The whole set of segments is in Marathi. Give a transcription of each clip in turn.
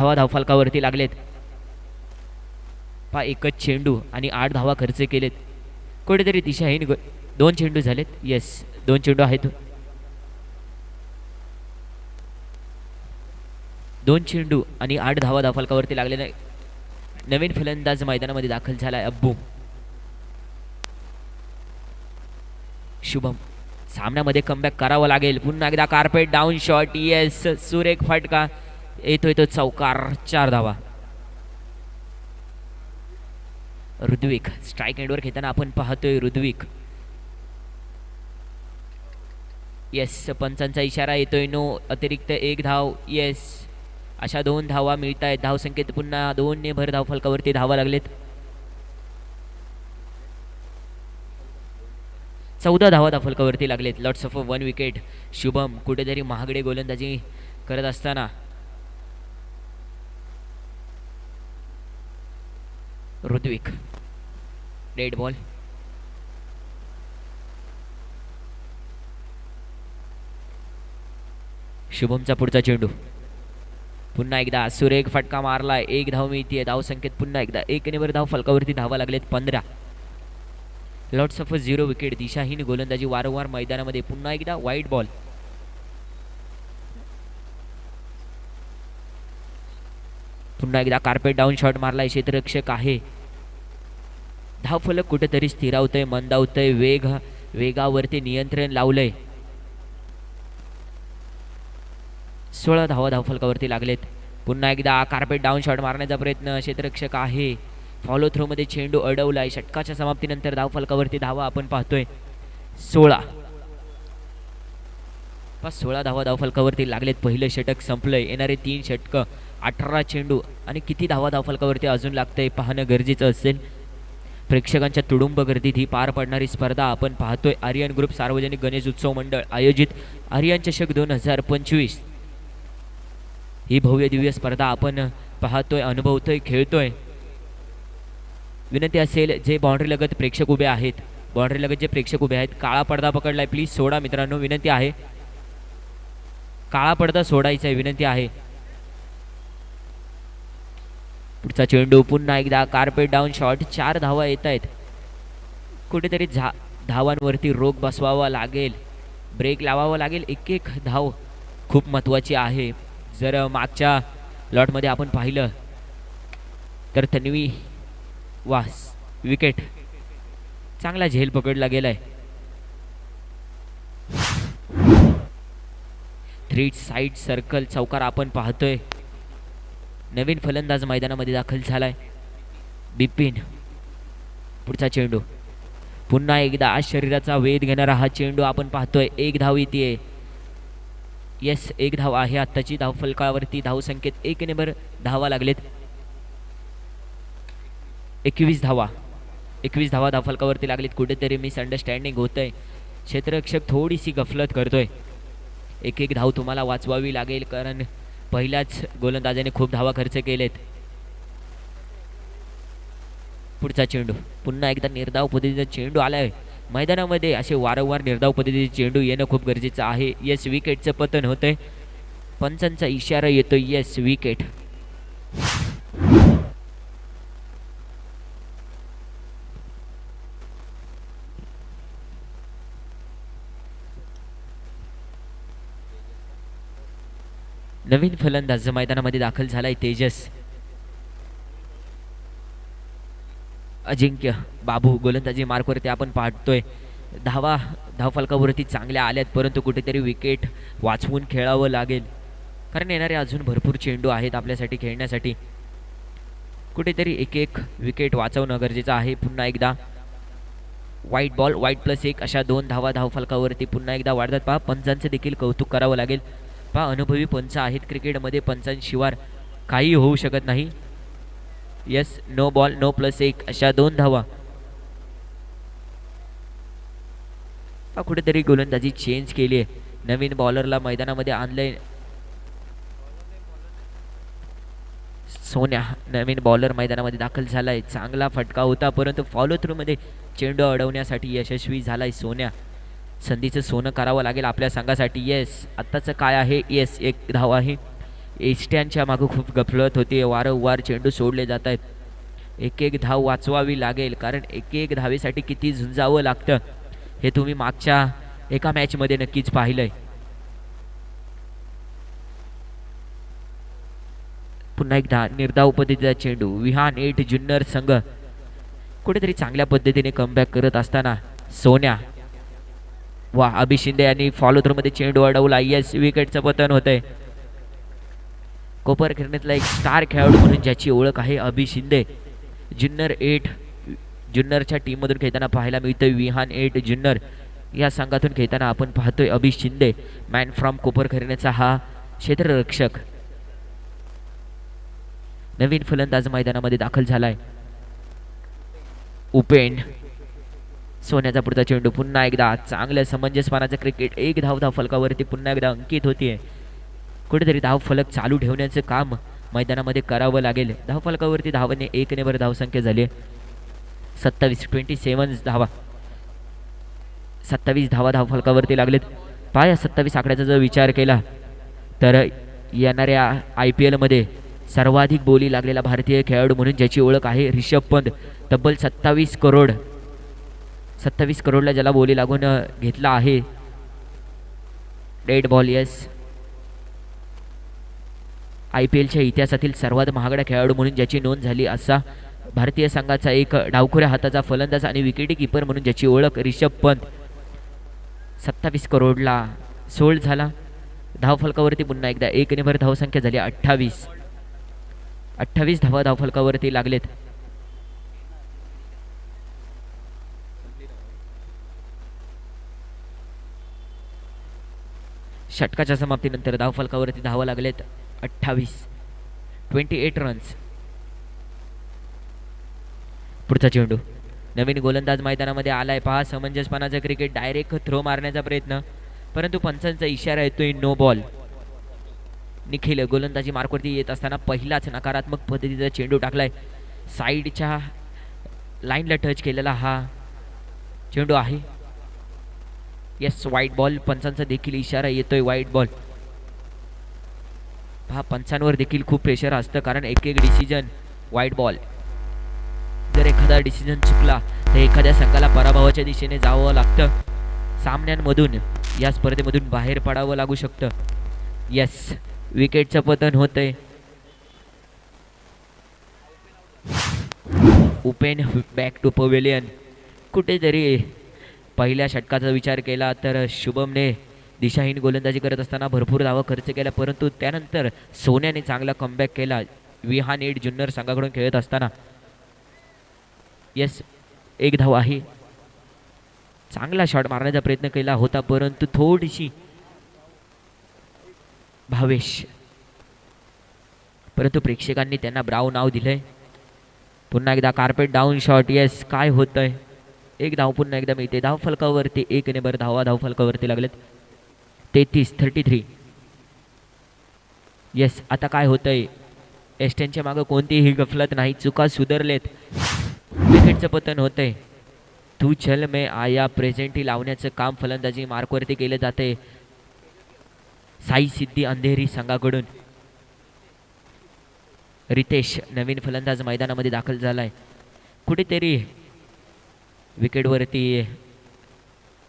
धावा धावफलकावरती लागलेत. पहा एकच चेंडू आणि 8 धावा खर्च केलेत. कुठेतरी दिशाहीन 2 चेंडू झालेत. येस 2 चेंडू आहेत. 2 चेंडू आणि 8 धावा धावफलकावरती लागलेला नवीन फलंदाज मैदानामध्ये दाखल झालाय अब्बू. शुभम सामन्यामध्ये कमबॅक करावं लागेल. पुन्हा एकदा कार्पेट डाऊन शॉट. येस सुरेख फटका येतोय तो चौकार. 4 धावा. ऋद्विक स्ट्राईक एंडवर खेळताना आपण पाहतोय ऋद्विक. येस पंचांचा इशारा येतोय. नो अतिरिक्त 1 धाव. येस अशा 2 धावा मिळत आहेत. धावसंख्येत पुन्हा 2 ने भर धावफलकावरती धावा लागलेत. 14 धावा धावफलकावरती लागलेत. Lots of 1 wicket. शुभम कुठेतरी महागडे गोलंदाजी करत असताना ऋत्विक डेड बॉल. शुभमचा पुढचा चेंडू. पुन्हा एकदा सुरेख फटका मारलाय. 1 धाव मिळतीये. धावसंख्येत पुन्हा एकदा 1 ने भर धावफलकावरती धावा लागलेत 15. Lots of 0 wicket. दिशाहीन गोलंदाजी वारंवार मैदानामध्ये. पुन्हा एकदा वाईट बॉल. पुन्हा एकदा कार्पेट डाऊन शॉट मारलाय. क्षेत्ररक्षक आहे. धावफलक कुठेतरी स्थिरावतंय, मंदावतंय. वेगावरती नियंत्रण लावलंय. 16 धावा धावफलकावरती लागलेत. पुन्हा एकदा कार्पेट डाऊन शॉट मारण्याचा प्रयत्न. क्षेत्ररक्षक आहे. फॉलो थ्रो मध्ये चेंडू अडवलाय. षटकाच्या समाप्तीनंतर धावफलकावरती धावा आपण पाहतोय 16. 16 धावा धावफलकावरती लागलेत. पहिलं षटक संपलंय. येणारे 3 षटकं 18 चेंडू आणि किती धावा धावफलकावरती अजून लागतंय पाहणं गरजेचं असेल. प्रेक्षकांच्या तुडुंब गर्दीत ही पार पडणारी स्पर्धा आपण पाहतोय. आर्यन ग्रुप सार्वजनिक गणेश उत्सव मंडळ आयोजित आर्यन चषक 2025 ही भव्य दिव्य स्पर्धा आपण पाहतोय, अनुभवतोय, खेळतोय. विनंती असेल जे बाउंड्री लगत प्रेक्षक उभे आहेत, बाउंड्री लगत जे प्रेक्षक उभे आहेत, काळा पडदा पकडलाय प्लीज सोडा मित्रांनो, विनंती आहे. काळा पडदा सोडायचा आहे, विनंती आहे. पुढचा चेंडू. पुन्हा एकदा कार्पेट डाऊन शॉट. 4 धावा येत आहेत. कुठेतरी धावांवरती रोख बसवावा लागेल, ब्रेक लावावा लागेल. एक एक धाव खूप महत्त्वाची आहे. जर मागच्या लॉटमध्ये आपण पाहिलं तर तन्वी वास विकेट चांगला झेल पकडला गेलाय. 3 साइड सर्कल चौकार आपण पाहतोय. नवीन फलंदाज मैदानामध्ये दाखल झालाय बिपिन. पुढचा चेंडू. पुन्हा एकदा शरीराचा वेध घेणारा हा चेंडू आपण पाहतोय. 1 धाव येते. येस 1 धाव आहे आत्ताची. धावफलकावरती धावसंख्येत 1 ने भर धावा लागलेत. 21 धावा. 21 धावा धावफलकावरती लागलेत. कुठेतरी मिसअंडरस्टँडिंग होतंय. क्षेत्ररक्षक थोडीशी गफलत करतोय. एक एक धाव तुम्हाला वाचवावी लागेल कारण पहिल्याच गोलंदाजाने खूप धावा खर्च केलेत. पुढचा चेंडू. पुन्हा एकदा निर्धाव पद्धतीचा चेंडू आलाय मैदानामध्ये. असे वारंवार निर्धाव पद्धतीचे चेंडू येणं खूप गरजेचं आहे. येस विकेटचं पतन होतंय. पंचांचा इशारा येतोय. Yes wicket. नवीन फलंदाज मैदानामध्ये दाखल झालाय तेजस. अजिंक्य बाबू गोलंदाजी मार्कवरती आपण पाहतोय. धावफलकावरती चांगल्या आल्यात परंतु कुठेतरी विकेट वाचवून खेळावं लागेल कारण येणारे अजून भरपूर चेंडू आहेत आपल्यासाठी खेळण्यासाठी. कुठेतरी एक एक विकेट वाचवणं गरजेचं आहे. पुन्हा एकदा वाईट बॉल. वाईट +1 अशा 2 धावा धावफलकावरती पुन्हा एकदा वाढतात. पहा पंचांचं देखील कौतुक करावं लागेल. पहा अनुभवी पंच आहेत. क्रिकेटमध्ये पंचांशिवाय काही होऊ शकत नाही. येस नो बॉल नो +1 अशा 2 धावा. कुठेतरी गोलंदाजी चेंज केली आहे. नवीन बॉलरला मैदानामध्ये आणलंय. सोन्या नवीन बॉलर मैदानामध्ये दाखल झालाय. चांगला फटका होता परंतु फॉलो थ्रू मध्ये चेंडू अडवण्यासाठी यशस्वी झालाय सोन्या. संधीचं सोनं करावं लागेल आपल्या संघासाठी. येस आत्ताचं काय आहे. येस 1 धाव आहे. एसट्यांच्या मागं खूप गफलत होती. वारंवार चेंडू सोडले जात आहेत. एक एक धाव वाचवावी लागेल, कारण एक एक धावेसाठी किती झुंजावं लागतं हे तुम्ही मागच्या एका मॅचमध्ये नक्कीच पाहिलंय. पुन्हा एकदा निर्धाव पद्धतीचा चेंडू. विहान 8 जुन्नर संघ कुठेतरी चांगल्या पद्धतीने कमबॅक करत असताना सोन्या वा अभि शिंदे यांनी फॉलो थ्रो मध्ये चेंडू अडवला. येस, विकेटचं पतन होतंय. कोपर खेळण्यातला एक स्टार खेळाडू म्हणून ज्याची ओळख आहे अभि शिंदे, जुन्नर 8 जुन्नरच्या टीममधून खेळताना पाहायला मिळतोय. विहान 8 जुन्नर या संघातून खेळताना आपण पाहतोय अभि शिंदे, मॅन फ्रॉम कोपर खेळण्याचा हा क्षेत्ररक्षक. नवीन फलंदाज मैदानामध्ये दाखल झालाय. उपेन, सोन्याचा पुढचा चेंडू. पुन्हा एकदा चांगल्या समंजसपणाचं क्रिकेट. एक धाव फलकावरती पुन्हा एकदा अंकित होतीये. कुठेतरी धाव फलक चालू ठेवण्याचं काम मैदानामध्ये करावं लागेल. धाव फलकावरती धावाने 1 ने धावसंख्या झाली आहे 27 धावा. 27 धावा धाव फलकावरती लागलेत. पाया 27 आकड्याचा जर विचार केला तर येणाऱ्या IPL मध्ये सर्वाधिक बोली लागलेला भारतीय खेळाडू म्हणून ज्याची ओळख आहे रिषभ पंत, तब्बल 27 करोडला ज्याला बोली लागून घेतला आहे. Dead ball. येस, IPLच्या इतिहासातील सर्वात महागडा खेळाडू म्हणून ज्याची नोंद झाली असा भारतीय संघाचा एक डावखुऱ्या हाताचा फलंदाज आणि विकेट कीपर म्हणून ज्याची ओळख रिषभ पंत. 27 करोडला सोल्ड झाला. धावफलकावरती पुन्हा एकदा 1 ने धावसंख्या झाली 28 धावा धावफलकावरती लागलेत. षटकाच्या समाप्तीनंतर धावफलकावरती धावा लागलेत 28 रन्स. पुढचा चेंडू. नवीन गोलंदाज मैदानामध्ये आलाय. पहा समंजसपणाचं क्रिकेट. डायरेक्ट थ्रो मारण्याचा प्रयत्न, परंतु पंचांचा इशारा येतोय नो बॉल. निखिल गोलंदाजी मार्कवरती येत असताना पहिलाच नकारात्मक पद्धतीचा चेंडू टाकलाय. साईडच्या लाईनला टच केलेला हा चेंडू आहे. येस, वाईट बॉल. पंचांचा देखील इशारा येतोय वाईट बॉल. पहा पंचांवर देखील खूप प्रेशर असतं, कारण एक डिसिजन वाईट बॉल. जर एखादा डिसिजन चुकला तर एखाद्या संघाला पराभवाच्या दिशेने जावं लागतं. सामन्यांमधून या स्पर्धेमधून बाहेर पडावं लागू शकतं. येस, विकेटचं पतन होतंय. Upen back to pavilion. कुठेतरी पहिल्या षटकाचा विचार केला तर शुभमने दिशाहीन गोलंदाजी करत असताना भरपूर धावा खर्च केला, परंतु त्यानंतर सोन्याने चांगला कमबॅक केला. विहान 8 जुन्नर संघाकडून खेळत असताना. येस, 1 धाव आहे. चांगला शॉट मारण्याचा प्रयत्न केला होता, परंतु थोडीशी भावेश, परंतु प्रेक्षकांनी त्यांना ब्राव नाव दिलंय. पुन्हा एकदा कार्पेट डाऊन शॉट. येस, काय होतंय. 1 धाव पुन्हा एकदा मिळते. धाव फलकावरती 1 ने धावा धाव फलकावरती लागलेत 33. येस, आता काय होतंय. एस्टनच्या मागं कोणतीही गफलत नाही. चुका सुधारलेत. विकेटचं पतन होतंय. तू चल मैं आया प्रेझेंटी लावण्याचं काम फलंदाजी मार्कवरती केलं जाते साई सिद्धी अंधेरी संघाकडून. रितेश नवीन फलंदाज मैदानामध्ये दाखल झालाय. कुठेतरी विकेटवरती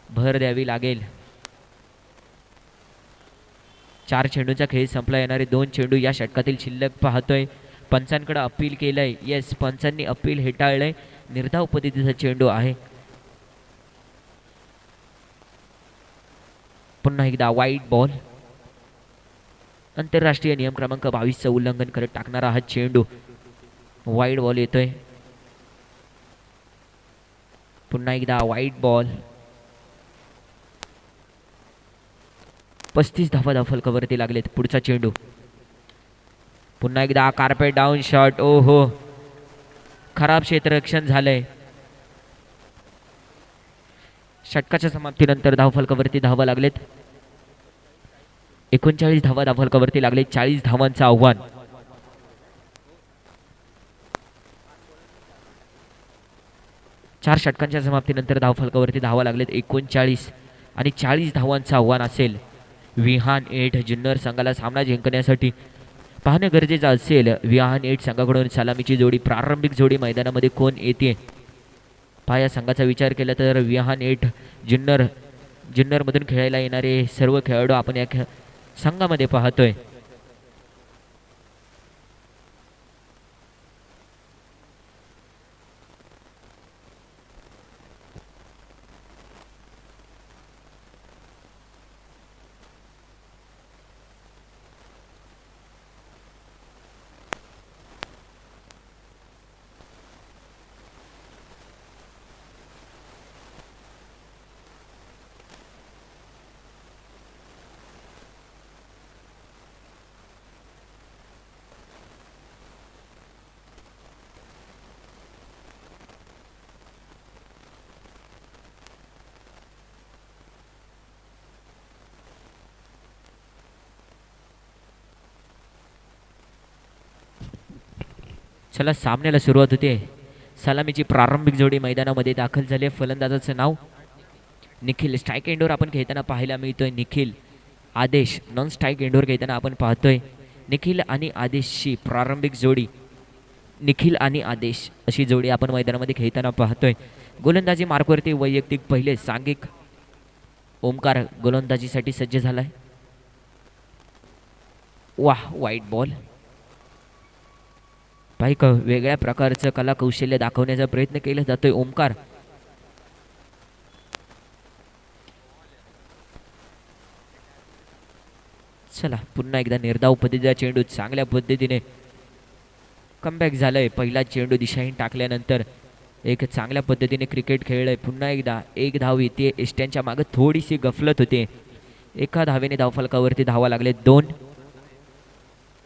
भर द्यावी लागेल. 4 चेंडूंचा खेळ संपला. येणारे 2 चेंडू या षटकातील शिल्लक पाहतोय. पंचांकडे अपील केलंय. येस, पंचांनी अपील हेटाळलंय. निर्धाव पद्धतीचा चेंडू आहे. पुन्हा एकदा वाईट बॉल. आंतरराष्ट्रीय नियम क्रमांक 22चं उल्लंघन करत टाकणारा हा चेंडू. वाईट बॉल येतोय. पुन्हा एकदा वाईट बॉल. 35 धावा धावफलकावरती लागलेत. पुढचा चेंडू. पुन्हा एकदा कार्पेट डाऊन शॉट. ओहो, खराब क्षेत्ररक्षण झालंय. षटकाच्या समाप्तीनंतर धावफलकावरती धावा लागलेत 39 धावा धावफलकावरती लागले. 40 धावांचं आव्हान. चार षटकांच्या समाप्तीनंतर धावफलकावरती धावा लागलेत 39 आणि 40 धावांचं आव्हान असेल विहान 8 जुन्नर संघाला सामना जिंकण्यासाठी. पाहणं गरजेचं असेल विहान 8 संघाकडून सलामीची जोडी, प्रारंभिक जोडी मैदानामध्ये कोण येते पहा. या संघाचा विचार केला तर विहान 8 जुन्नरमधून खेळायला येणारे सर्व खेळाडू आपण या संघामध्ये पाहतोय. चला सामन्याला सुरुवात होते. सलामीची प्रारंभिक जोडी मैदानामध्ये दाखल झाली. फलंदाजाचं नाव निखिल. स्ट्राईक एंडवर आपण खेळताना पाहायला मिळतोय निखिल. आदेश नॉन स्ट्राईक एंडवर खेळताना आपण पाहतोय निखिल आणि आदेशची प्रारंभिक जोडी. निखिल आणि आदेश अशी जोडी आपण मैदानामध्ये खेळताना पाहतोय. गोलंदाजी मार्कवरती वैयक्तिक पहिले सांघिक ओमकार गोलंदाजीसाठी सज्ज झालाय. वाह, वाईट बॉल. पाहिक वेगळ्या प्रकारचं कला कौशल्य दाखवण्याचा प्रयत्न केला जातोय ओमकार. चला पुन्हा एकदा निर्धाव पद्धतीचा चेंडू चांगल्या पद्धतीने कमबॅक झालंय. पहिला चेंडू दिशाहीन टाकल्यानंतर एक चांगल्या पद्धतीने क्रिकेट खेळलंय. पुन्हा एकदा एक धाव येते. एस्ट्यांच्या मागे थोडीशी गफलत होते. एका धावेने धावफलकावरती धावा लागले 2.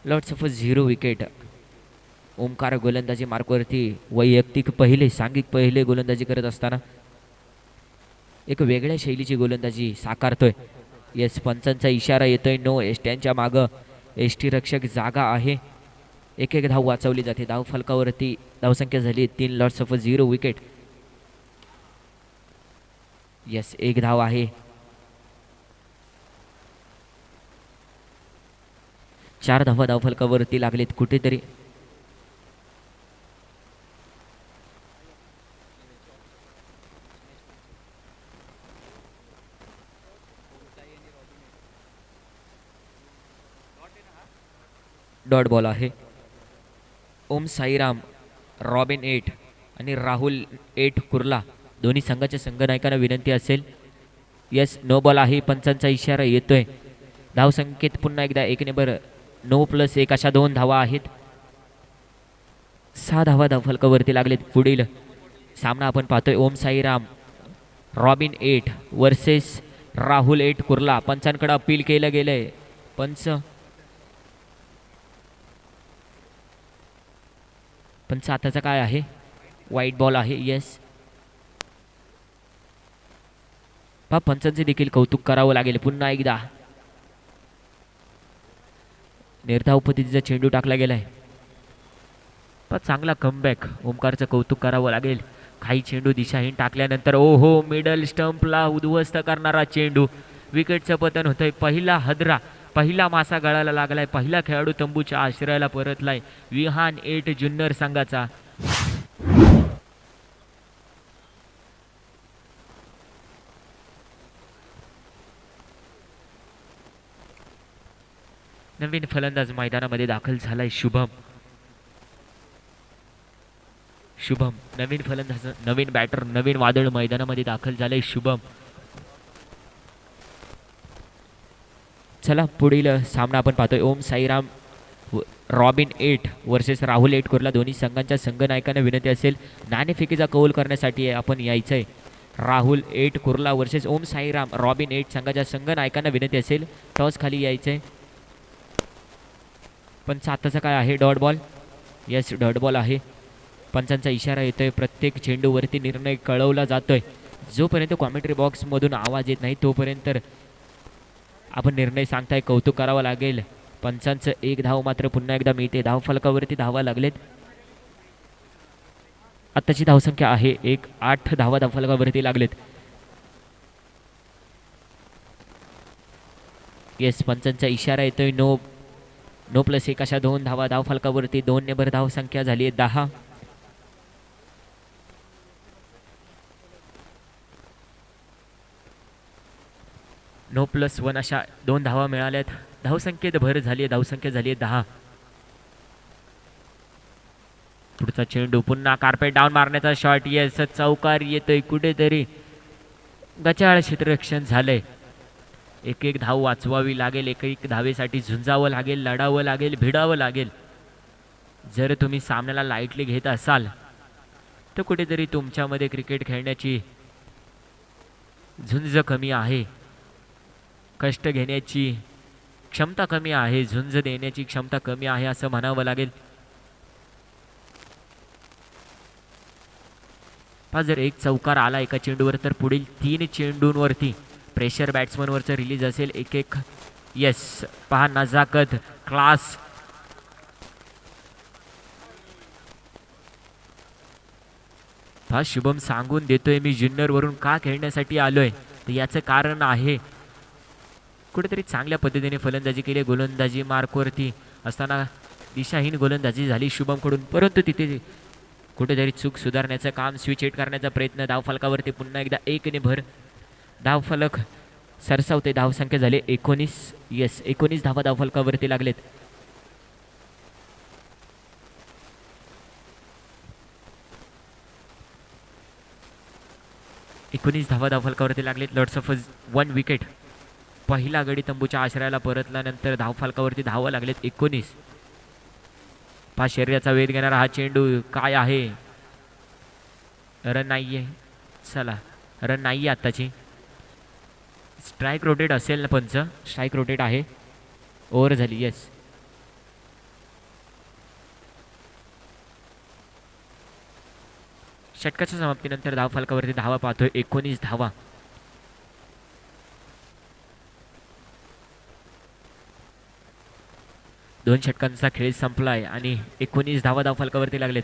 Lots of 0 wicket. ओमकार गोलंदाजी मार्कवरती वैयक्तिक पहिले सांघिक पहिले गोलंदाजी करत असताना एक वेगळ्या शैलीची गोलंदाजी साकारतोय. येस, पंचांचा इशारा येतोय नो. एस्ट्यांच्या मागं एसटी रक्षक जागा आहे. एक धाव वाचवली जाते. धाव फलकावरती धावसंख्या झाली 3. Lots of 0 wicket. येस, एक धाव आहे. 4 धावा धाव फलकावरती लागलेत. कुठेतरी डॉट बॉल आहे. ओम साईराम, रॉबिन 8 आणि राहुल 8 कुर्ला दोन्ही संघाच्या संघनायकांना विनंती असेल. येस, नो बॉल आहे. पंचांचा इशारा येतोय. धाव संकेत पुन्हा एकदा 1 ने 9+1 अशा 2 धावा आहेत. 6 धावा धाव फलकावरती लागलेत. पुढील सामना आपण पाहतोय ओम साईराम रॉबिन 8 वर्सेस राहुल 8 कुर्ला. पंचांकडे अपील केलं गेलंय. पंच आताचा काय आहे? वाईट बॉल आहे. येस, पंचांचे देखील कौतुक करावं लागेल. पुन्हा एकदा निर्धाव पद्धतीचा चेंडू टाकला गेलाय. चांगला कमबॅक. ओमकारचं कौतुक करावं लागेल. काही चेंडू दिशाहीन टाकल्यानंतर ओहो, मिडल स्टंपला उद्ध्वस्त करणारा चेंडू. विकेटचं पतन होतंय. पहिला हदरा, पहिला मासा गळाला लागलाय. पहिला खेळाडू तंबूच्या आश्रयाला परतलाय विहान 8 जुन्नर संघाचा. नवीन फलंदाज मैदानामध्ये दाखल झालाय शुभम. नवीन फलंदाज, नवीन बॅटर, नवीन वादळ मैदानामध्ये दाखल झालंय शुभम. चला पुढील सामना आपण पाहतोय ओम साईराम रॉबिन 8 वर्सेस राहुल 8 कुर्ला. दोन्ही संघांच्या संघनायकांना विनंती असेल नाणेफेकीचा कौल करण्यासाठी आपण यायचंय. राहुल 8 कुर्ला वर्सेस ओम साईराम रॉबिन 8 संघाच्या संघनायकांना विनंती असेल टॉस खाली यायचंय. पंच आताचा काय आहे? Dot ball. Yes, dot ball आहे. पंचांचा इशारा येतोय. प्रत्येक चेंडूवरती निर्णय कळवला जातोय. जोपर्यंत कॉमेंट्री बॉक्समधून आवाज येत नाही तोपर्यंत आपण निर्णय सांगताय. कौतुक करावं लागेल. पंचांचं एक धाव मात्र पुन्हा एकदा मिळते. धाव फलकावरती धावा लागलेत. आताची धावसंख्या आहे 1. 8 धावा धाव फलकावरती लागलेत. येस, पंचांचा इशारा येतोय नो. 9+1 अशा 2 धावा धावफलकावरती. 2 ने भर धाव संख्या झाली आहे 10. नो प्लस 1 अशा 2 धावा मिळाल्यात. धावसंख्येत भर झाली आहे. धावसंख्या झाली आहे 10. पुढचा चेंडू पुन्हा कार्पेट डाऊन मारण्याचा शॉट. येस, चौकार येतोय. कुठेतरी गचाळ क्षेत्ररक्षण झालंय. एक एक धाव वाचवावी लागेल. एक एक धावेसाठी झुंजावं लागेल, लढावं लागेल, भिडावं लागेल. जर तुम्ही सामन्याला लाईटली घेत असाल तर कुठेतरी तुमच्यामध्ये क्रिकेट खेळण्याची झुंज कमी आहे, कष्ट घेण्याची क्षमता कमी आहे, झुंज देण्याची क्षमता कमी आहे असं म्हणावं लागेल. जर एक चौकार आला एका चेंडूवर तर पुढील 3 चेंडूंवरती प्रेशर बॅट्समनवरचं रिलीज असेल. एक एक. येस, पहा नजाकत, क्लास. हा शुभम सांगून देतोय मी जुन्नरवरून का खेळण्यासाठी आलोय. तर याचं कारण आहे कुठेतरी चांगल्या पद्धतीने फलंदाजी केली. गोलंदाजी मार्कवरती असताना दिशाहीन गोलंदाजी झाली शुभमकडून, परंतु तिथे कुठेतरी चूक सुधारण्याचं काम, स्विच हिट करण्याचा प्रयत्न. धावफलकावरती पुन्हा एकदा 1 ने भर. धावफलक सरसावते. धावसंख्या झाली 19. येस, 19 धावा धावफलकावरती लागलेत. धावा धावफलकावरती लागलेत. Lots of 1 wicket. पहिला गडी तंबूच्या आश्रयाला परतल्यानंतर धावफलकावरती धावा लागलेत 19. पहा शरीराचा वेध घेणारा हा चेंडू काय आहे. रन नाहीये. चला, रन नाहीये आत्ताची. स्ट्राईक रोटेट असेल ना पंच. स्ट्राईक रोटेट आहे. ओव्हर झाली. येस, षटकाच्या समाप्तीनंतर धावफलकावरती धावा पाहतोय 19 धावा. दोन षटकांचा खेळ संपलाय आणि 19 धावा धावफलकावरती लागलेत.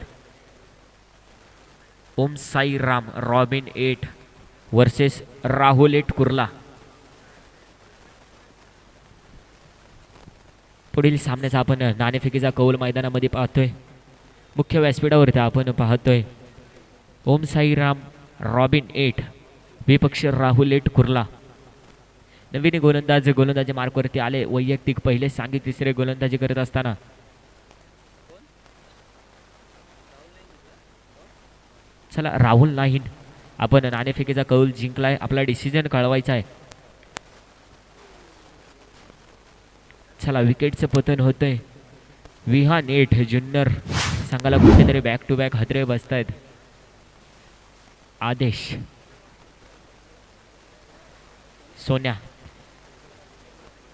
ओम साई राम रॉबिन 8 वर्सेस राहुल 8 कुर्ला. पुढील सामन्याचा आपण नाणेफेकीचा कौल मैदानामध्ये पाहतोय. मुख्य व्यासपीठावरती आपण पाहतोय ओम साई राम रॉबिन 8 विपक्ष राहुल 8 कुर्ला. नवीन गोलंदाजी मार्कवरती आले. वैयक्तिक पहिले सांघिक तिसरे गोलंदाजी करत असताना चला राहुल नाहीन. आपण नाणेफेकीचा कौल जिंकलाय. आपला डिसिजन कळवायचा आहे. चला, विकेटचं पतन होतंय. विहान 8 जुन्नर संघाला कुठेतरी बॅक टू बॅक हादरे बसतायत. आदेश सोन्या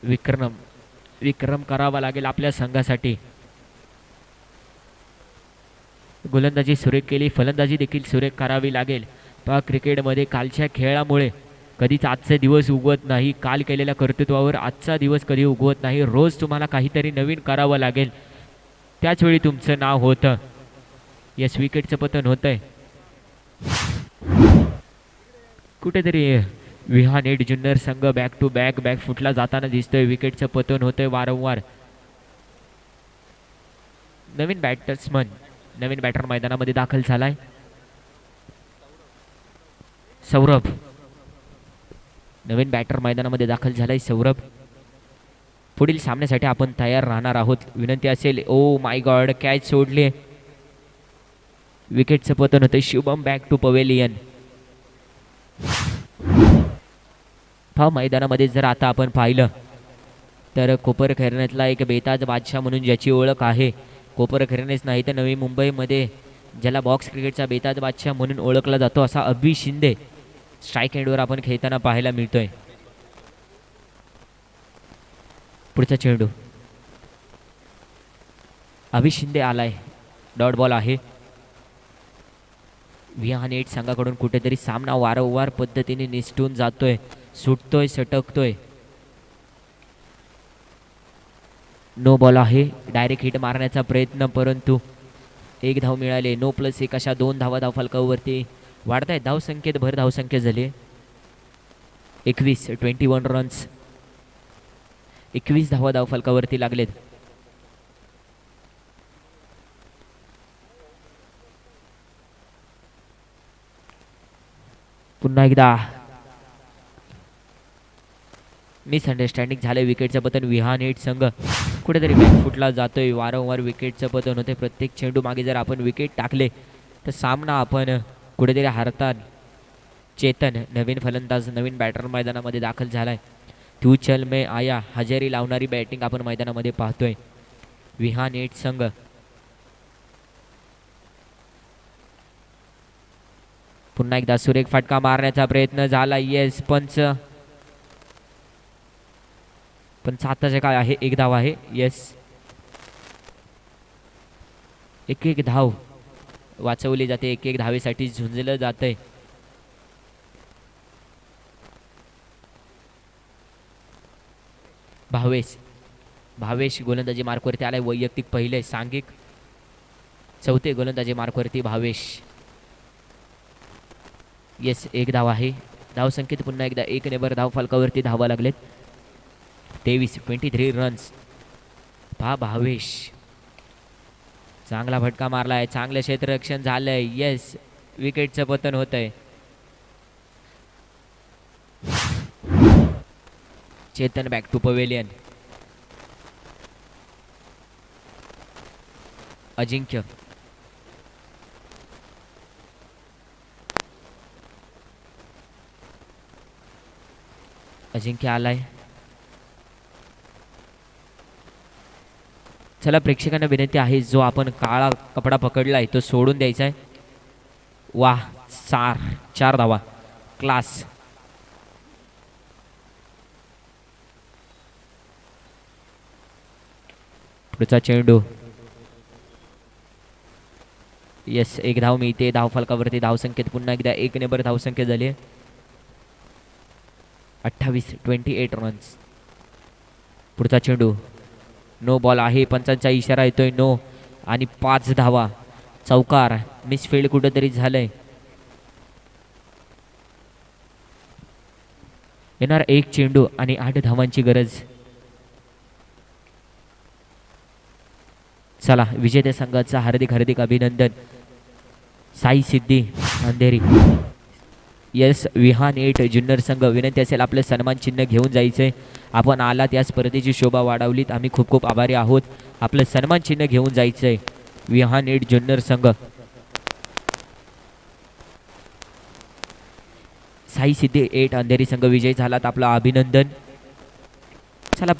विक्रम करावा लागेल आपल्या संघासाठी. गोलंदाजी सुरेख केली, फलंदाजी देखील सुरेख करावी लागेल. पहा क्रिकेटमध्ये कालच्या खेळामुळे कधीच आजचा दिवस उगवत नाही. काल केलेल्या कर्तृत्वावर आजचा दिवस कधी उगवत नाही. रोज तुम्हाला काहीतरी नवीन करावं लागेल, त्याचवेळी तुमचं नाव होतं. यस, विकेटचं पतन होतंय. कुठेतरी विहान 8 जुन्नर संघ बॅक टू बॅक फुटला जाताना दिसतोय. विकेटचं पतन होतंय वारंवार. नवीन बॅटर मैदानामध्ये दाखल झालाय. सौरभ नवीन बॅटर मैदानामध्ये दाखल झालाय. सौरभ, पुढील सामन्यासाठी आपण तयार राहणार आहोत. विनंती असेल. ओ माय गॉड, कॅच सोडले. विकेटचं पतन होतंय. Shubham back to pavilion. मैदानामध्ये जर आता आपण पाहिलं तर कोपरखैरण्यातला एक बेताज बादशाह म्हणून ज्याची ओळख आहे, कोपरखैरणेच नाही तर नवी मुंबईमध्ये ज्याला बॉक्स क्रिकेटचा बेताज बादशाह म्हणून ओळखला जातो, असा अभि शिंदे स्ट्राईक एंडवर आपण खेळताना पाहायला मिळतोय. पुढचा चेंडू अभि शिंदे आलाय. डॉट बॉल आहे. विहान 8 संघाकडून कुठेतरी सामना वारंवार पद्धतीने निसटून जातोय, सुटतोय, सटकतोय. नो बॉल आहे. डायरेक्ट हिट मारण्याचा प्रयत्न, परंतु 1 धाव मिळाले. 9+1 अशा 2 धावा धावफलकावरती वाढत आहेत. धावसंख्येत भर धावसंख्या झाली 21 रन्स. 21 धावा धावफलकावरती लागलेत. पुन्हा एकदा मिसअंडरस्टँडिंग झालंय. विकेटचं पतन. विहान एट संघ कुठेतरी बॅकफुटला जातोय. वारंवार विकेटचं पतन होते प्रत्येक चेंडू मागे. जर आपण विकेट टाकले तर सामना आपण कुठेतरी हारतात. चेतन नवीन फलंदाज नवीन बॅटर मैदानामध्ये दाखल झालाय. तू चल मे आया हजेरी लावणारी बॅटिंग आपण मैदानामध्ये पाहतोय. विहान एट संघ पुन्हा एकदा सुरेख फटका मारण्याचा प्रयत्न झाला. येस पंच पण 7चे काय आहे. एक धाव आहे. येस एक धाव वाचवली जाते. एक धावेसाठी झुंजलं जातंय. भावेश गोलंदाजी मार्कवरती आलाय. वैयक्तिक पहिले सांघिक चौथे गोलंदाजी मार्कवरती भावेश. येस एक धाव आहे. धाव संख्येत पुन्हा एकदा एक नेबर धाव फलकावरती धावा लागलेत. 23 रन्स. भावेश चांगला फटका मारलाय. चांगलं क्षेत्ररक्षण झालंय. येस विकेटचं पतन होत आहे. Chetan back to pavilion. Ajinkya आलाय. चला प्रेक्षकांना विनंती आहे जो आपण काळा कपडा पकडलाय तो सोडून द्यायचा आहे. वाह 4 धावा क्लास. पुढचा चेंडू. येस एक धाव मिळते. धाव फलकावरती धाव संख्येत पुन्हा एकदा एक नेबर धाव संख्या झाली. 28 रन्स. पुढचा चेंडू. नो बॉल आहे. पंचांचा इशारा येतोय नो. आणि 5 धावा. चौकार. मिसफिल्ड कुठेतरी झालंय. येणार एक चेंडू आणि 8 धावांची गरज. चला विजेत्या संघाचा हार्दिक अभिनंदन. साई सिद्धी अंधेरी. येस विहान 8 जुन्नर संघ विनंती असेल आपलं सन्मान चिन्ह घेऊन जायचंय. आपण आलात या स्पर्धेची शोभा वाढवलीत. आम्ही खूप आभारी आहोत. आपलं सन्मान चिन्ह घेऊन जायचंय. विहान 8 जुन्नर संघ. साई सिद्धी 8 अंधेरी संघ विजयी झालात. आपलं अभिनंदन. चला